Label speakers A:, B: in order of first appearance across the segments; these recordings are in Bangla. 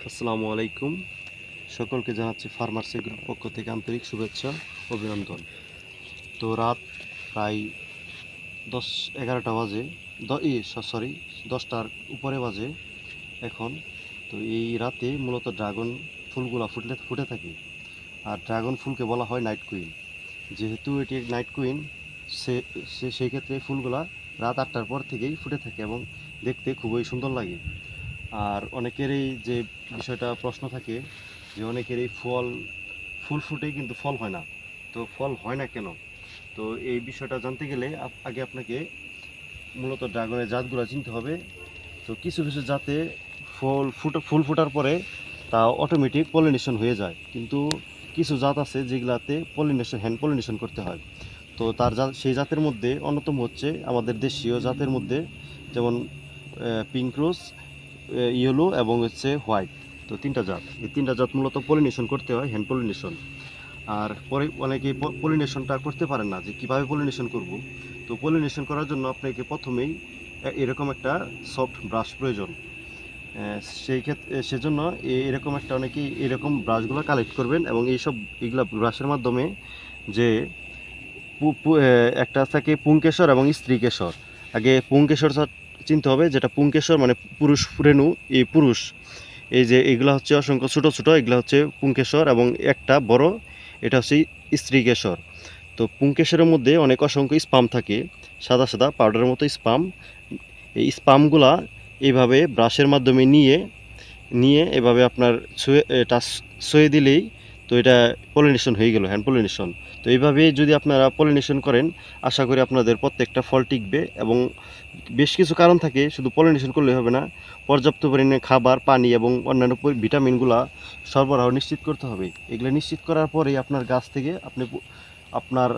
A: আসসালামু আলাইকুম, সকলকে জানাচ্ছি ফার্মার্সি গ্রুপ পক্ষ থেকে আন্তরিক শুভেচ্ছা অভিনন্দন। তো রাত প্রায় 10-11টা বাজে, সরি 10টার উপরে বাজে এখন। তো এই রাতে মূলত ড্রাগন ফুলগুলো ফুটে থাকে। আর ড্রাগন ফুলকে বলা হয় নাইট কুইন। যেহেতু এটি নাইট কুইন, সেই ক্ষেত্রে ফুলগুলা রাত 8টার পর থেকেই ফুটে থাকে এবং দেখতে খুবই সুন্দর লাগে। আর অনেকেরই যে বিষয়টা প্রশ্ন থাকে যে অনেকেরই ফুল ফুটে কিন্তু ফল হয় না। তো ফল হয় না কেন? তো এই বিষয়টা জানতে গেলে আগে আপনাকে মূলত ড্রাগনের জাতগুলো চিনতে হবে। তো কিছু কিছু জাতে ফুল ফোটার পরে তা অটোমেটিক পলিনেশন হয়ে যায়, কিন্তু কিছু জাত আছে যেগুলাতে হ্যান্ড পলিনেশন করতে হয়। তো সেই জাতের মধ্যে অন্যতম হচ্ছে আমাদের দেশীয় জাতের মধ্যে, যেমন পিঙ্ক রোজ, ইয়েলো এবং হচ্ছে হোয়াইট। তো এই তিনটা জাত মূলত পলিনেশন করতে হয়, হ্যান্ড পলিনেশন। আর পরে অনেকে পলিনেশনটা করতে পারেন না, যে কীভাবে পলিনেশন করব। তো পলিনেশন করার জন্য আপনাকে প্রথমেই এরকম একটা সফট ব্রাশ প্রয়োজন। সেই ক্ষেত্রে সেজন্য এরকম একটা অনেকেই এরকম ব্রাশগুলো কালেক্ট করবেন এবং এগুলা ব্রাশের মাধ্যমে যে একটা থাকে পুংকেশর এবং স্ত্রীকেশর। আগে পুংকেশর চিনতে হবে, যেটা পুংকেশর মানে পুরুষ রেণু, এই পুরুষ। এই যে এগুলা হচ্ছে অসংখ্য ছোট ছোট, এগুলা হচ্ছে পুংকেশর, এবং একটা বড়, এটা হচ্ছে স্ত্রীকেশর। তো পুংকেশরের মধ্যে অসংখ্য স্পাম থাকে, সাদা সাদা পাউডারের মতো স্পাম। এই স্পামগুলা এইভাবে ব্রাশের মাধ্যমে নিয়ে নিয়ে এভাবে আপনার ছুঁয়ে দিলেই তো এটা পলিনেশন হয়ে গেল, হ্যান্ড পলিনেশন। তো এইভাবে যদি আপনারা পলিনেশন করেন, আশা করি আপনাদের প্রত্যেকটা ফল টিকবে। এবং বেশ কিছু কারণ থাকে, শুধু পলিনেশন করলে হবে না, পর্যাপ্ত পরিমাণে খাবার, পানি এবং অন্যান্য ভিটামিনগুলা সরবরাহ নিশ্চিত করতে হবে। এগুলো নিশ্চিত করার পরেই আপনার গাছ থেকে আপনি আপনার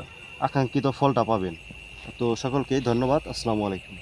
A: আকাঙ্ক্ষিত ফলটা পাবেন। তো সকলকে ধন্যবাদ। আসসালামু আলাইকুম।